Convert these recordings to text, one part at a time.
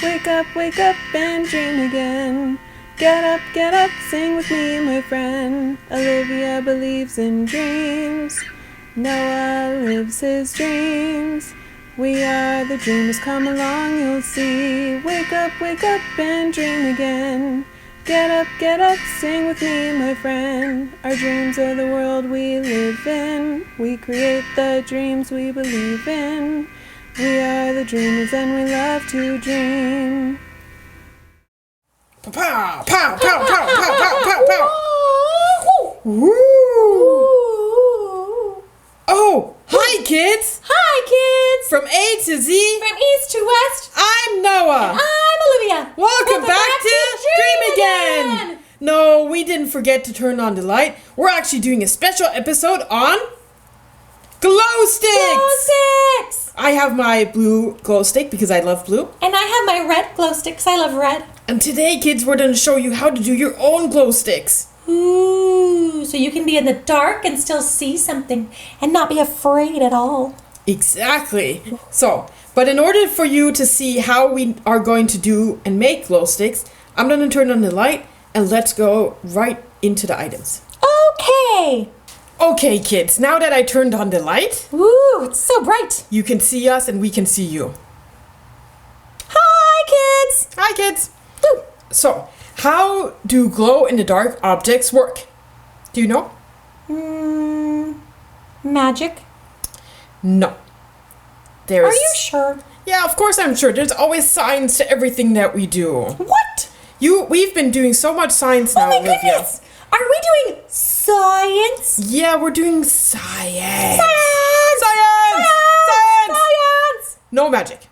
wake up and dream again. Get up, sing with me, my friend. Olivia believes in dreams. Noah lives his dreams. We are the dreamers, come along, you'll see. Wake up and dream again. Get up, sing with me, my friend. Our dreams are the world we live in. We create the dreams we believe in. We are the dreamers and we love to dream. Pow, pow, pow, pow, pow, pow, pow, pow. Woo! Oh, hi kids! Hi kids! From A to Z, From east to west, I'm Noah. I'm Olivia. Welcome back to Dream Again. No, we didn't forget to turn on the light. We're actually doing a special episode on glow sticks. Glow sticks! I have my blue glow stick because I love blue. And I have my red glow sticks. I love red. And today, kids, we're going to show you how to do your own glow sticks. Ooh, so you can be in the dark and still see something and not be afraid at all. Exactly. So, but in order for you to see how we are going to do and make glow sticks, I'm going to turn on the light and let's go right into the items. Okay. Okay, kids, now that I turned on the light, Ooh, it's so bright. you can see us and we can see you. Hi, kids. Hi, kids. Woo. So, how do glow-in-the-dark objects work? Do you know? Magic. No. Are you sure? Yeah, of course I'm sure. There's always science to everything that we do. What? We've been doing so much science now, Oh my Olivia. goodness. Are we doing science? Yeah, we're doing science. Science! Science! Science! Science! No magic.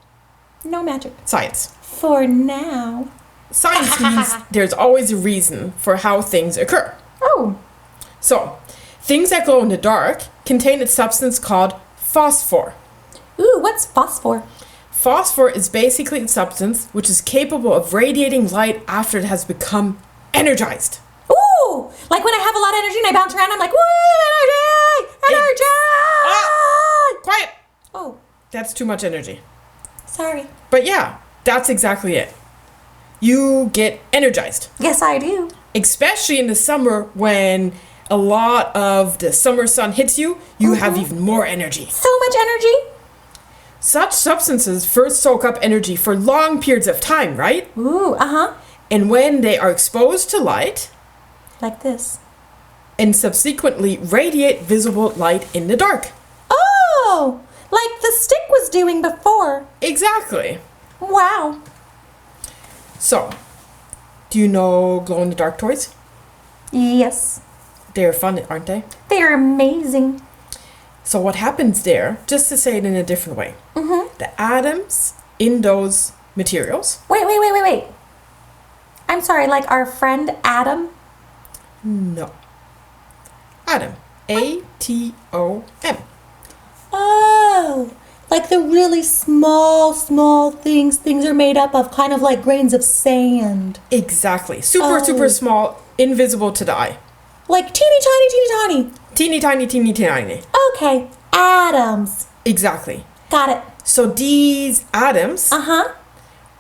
No magic. Science. For now. Science means there's always a reason for how things occur. Oh. So, things that glow in the dark contain a substance called phosphor. Ooh, what's phosphor? Phosphor is basically a substance which is capable of radiating light after it has become energized. Ooh! Like when I have a lot of energy and I bounce around, I'm like, woo, energy! Energy! Quiet! Oh, That's too much energy. sorry. But yeah, that's exactly it. You get energized. Yes, I do. Especially in the summer when a lot of the summer sun hits you, you have even more energy. So much energy. Such substances first soak up energy for long periods of time, right? Ooh, uh-huh. And when they are exposed to light Like this. and subsequently radiate visible light in the dark. Oh! Like the stick was doing before. Exactly. Wow. So, do you know glow-in-the-dark toys? Yes. They're fun, aren't they? They're amazing. So what happens there, just to say it in a different way, the atoms in those materials, Wait. I'm sorry, like our friend Adam? no. Atom. A-T-O-M. Oh, like the really small things are made up of, kind of like grains of sand. Exactly. Super small, invisible to the eye. Like teeny tiny. Teeny tiny. Okay, atoms. Exactly. Got it. So these atoms, Uh-huh.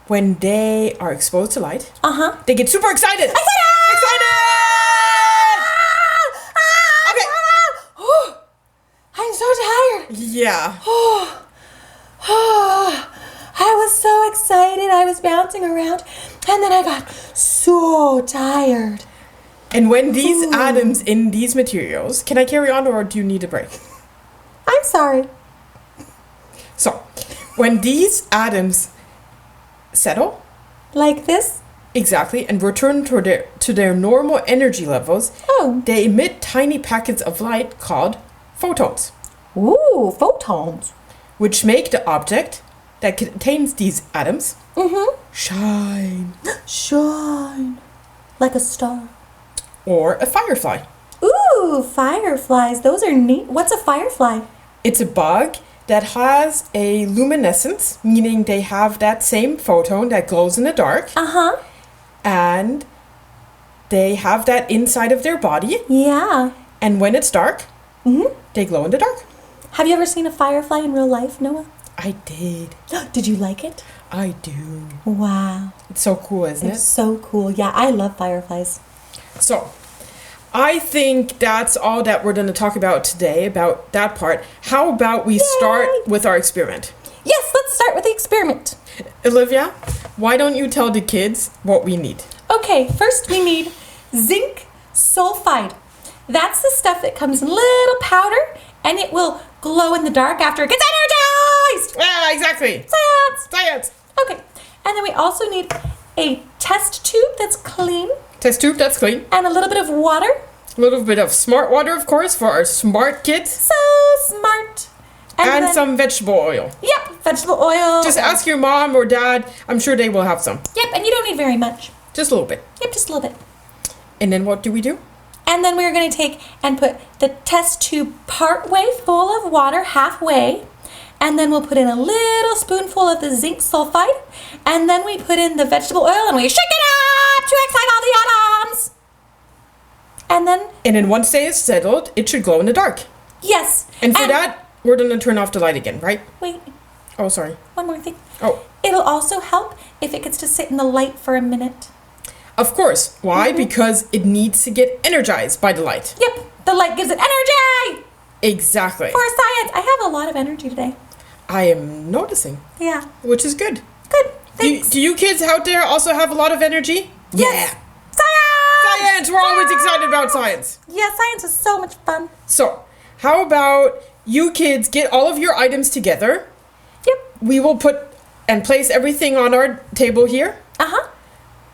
when they are exposed to light, Uh-huh. they get super excited. I said Excited! Okay. I'm so tired. Yeah. I was so excited. I was bouncing around, and then I got so tired. And when these atoms in these materials, can I carry on or do you need a break? I'm sorry. So, when these atoms settle, Like this? exactly, and return to their normal energy levels, Oh. they emit tiny packets of light called photons, Ooh, photons. which make the object that contains these atoms shine. Shine. Like a star. Or a firefly. Ooh, fireflies. Those are neat. What's a firefly? It's a bug that has a luminescence, meaning they have that same photon that glows in the dark, Uh-huh. and they have that inside of their body, Yeah. and when it's dark, they glow in the dark. Have you ever seen a firefly in real life, Noah? I did. Did you like it? I do. Wow. It's so cool, isn't It's so cool. Yeah, I love fireflies. it? So, I think that's all that we're going to talk about today, about that part. How about we start with our experiment? Yes, let's start with the experiment. Olivia, why don't you tell the kids what we need? Okay, first we need zinc sulfide. That's the stuff that comes in little powder, and it will glow in the dark after it gets energized. Yeah, exactly. Science. Science. Okay, and then we also need a test tube that's clean Test tube, that's clean. and a little bit of water. A little bit of smart water, of course, for our smart kids. So smart. And then- some vegetable oil. Yep, vegetable oil. Just ask your mom or dad. I'm sure they will have some. Yep, and you don't need very much. Just a little bit. Yep, just a little bit. And then what do we do? And then we're going to take and put the test tube part way full of water, halfway. And then we'll put in a little spoonful of the zinc sulfide. And then we put in the vegetable oil and we shake it up to excite all the atoms. And then, once they is settled, it should glow in the dark. yes. And for that, we're going to turn off the light again, right? Wait, Oh, sorry. one more thing. Oh, It'll also help if it gets to sit in the light for a minute. of course. Why? Because it needs to get energized by the light. Yep, the light gives it energy Exactly. for science. I have a lot of energy today. I am noticing, Yeah, which is good. good. Do you, Thanks. do you kids out there also have a lot of energy? Yes. Science! Science! We're always excited about science. Yeah, science is so much fun. So, how about you kids get all of your items together? Yep. We will put and place everything on our table here, Uh-huh.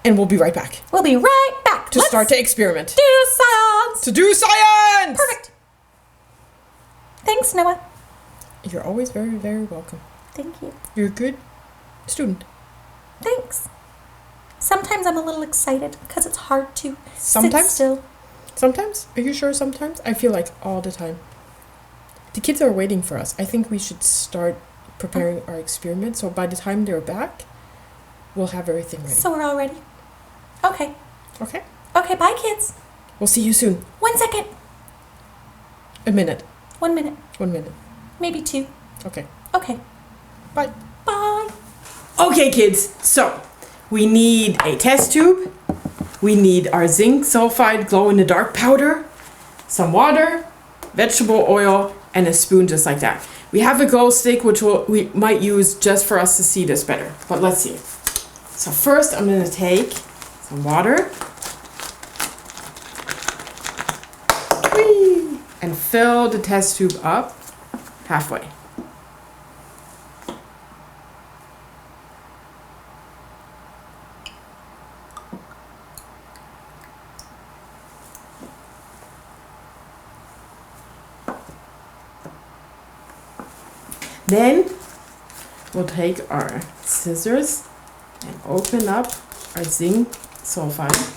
and we'll be right back We'll be right back. to start to experiment. do science. To do science! Perfect. Thanks, Noah. You're always very, very welcome. Thank you. You're a good student. Thanks. Sometimes I'm a little excited because it's hard to Sometimes? sit still. Sometimes? Are you sure sometimes? I feel like all the time. The kids are waiting for us. I think we should start preparing our experiment, so by the time they're back, we'll have everything ready. So we're all ready? Okay. Okay? Okay, bye, kids. We'll see you soon. 1 second. A minute. 1 minute. 1 minute. Maybe 2. Okay. Okay. Bye. Bye. Okay, kids. So, we need a test tube. We need our zinc sulfide glow-in-the-dark powder, some water, vegetable oil, and a spoon just like that. We have a glow stick, which we might use just for us to see this better. But let's see. So first, I'm going to take some water. Whee! And fill the test tube up halfway. Then we'll take our scissors and open up our zinc sulfide.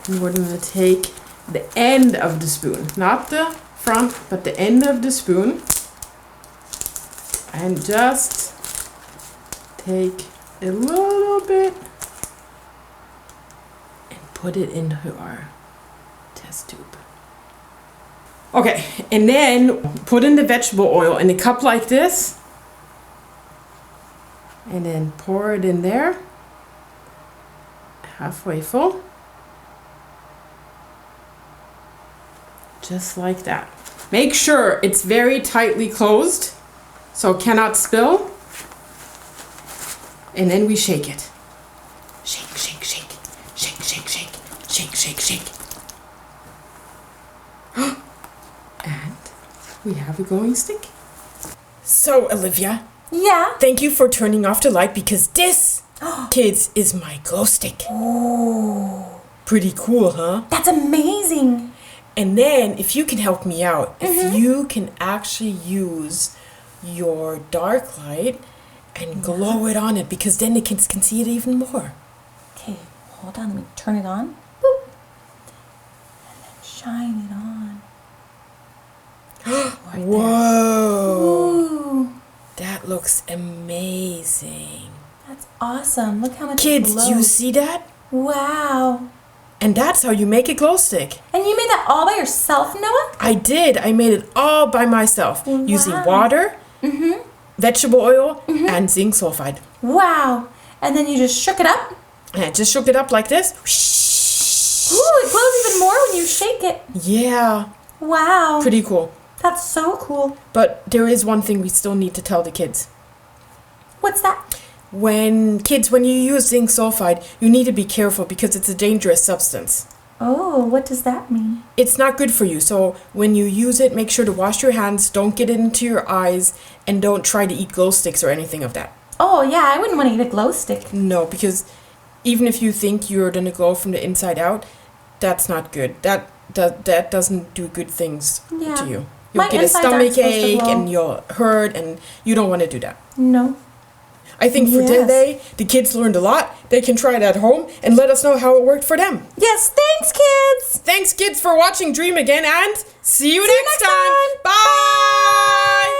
And we're going to take the end of the spoon, not the front, but the end of the spoon. And just take a little bit and put it into our test tube. Okay, and then put in the vegetable oil in a cup like this. And then pour it in there. Halfway full. Just like that. Make sure it's very tightly closed so it cannot spill. And then we shake it. Shake, shake, shake. Shake, shake, shake. Shake, shake, shake. And we have a glowing stick. So, Olivia, Yeah. thank you for turning off the light because this, kids, is my glow stick. Oh, Pretty cool, huh? that's amazing. And then, if you can help me out, if you can actually use your dark light and glow it on it, because then the kids can see it even more. Okay, hold on. Let me turn it on. Boop. And then shine it on. Right there. Whoa! Ooh, That looks amazing. that's awesome. Look how much it Kids, glows. you see that? Wow. And that's how you make a glow stick. And you made that all by yourself, Noah? I did. I made it all by myself using Wow. water, vegetable oil, and zinc sulfide. Wow. And then you just shook it up. And I just shook it up like this. Ooh, it glows even more when you shake it. Yeah. Wow. Pretty cool. That's so cool. But there is one thing we still need to tell the kids. What's that? When you use zinc sulfide, you need to be careful because it's a dangerous substance. Oh, what does that mean? It's not good for you. So when you use it, make sure to wash your hands, don't get it into your eyes, and don't try to eat glow sticks or anything of that. Oh, yeah, I wouldn't want to eat a glow stick. No, because even if you think you're going to glow from the inside out, that's not good. That doesn't do good things Yeah. to you. You'll My get a insides aren't stomach supposed to ache glow. and you'll hurt, and you don't want to do that. No. I think for Yes. today, the kids learned a lot. They can try it at home and let us know how it worked for them. Yes, thanks, kids. Thanks, kids, for watching Dream Again, and see you See you next next time. time. Bye!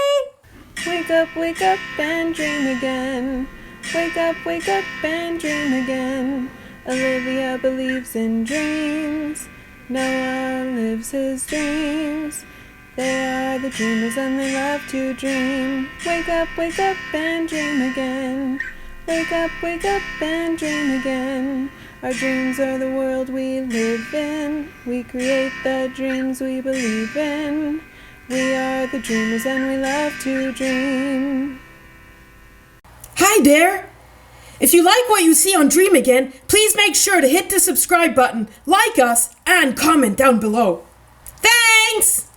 Wake up and dream again. Wake up and dream again. Olivia believes in dreams. Noah lives his dreams. They are the dreamers and they love to dream. Wake up and dream again. Wake up and dream again. Our dreams are the world we live in. We create the dreams we believe in. We are the dreamers and we love to dream. Hi there! If you like what you see on Dream Again, please make sure to hit the subscribe button, like us, and comment down below. Thanks!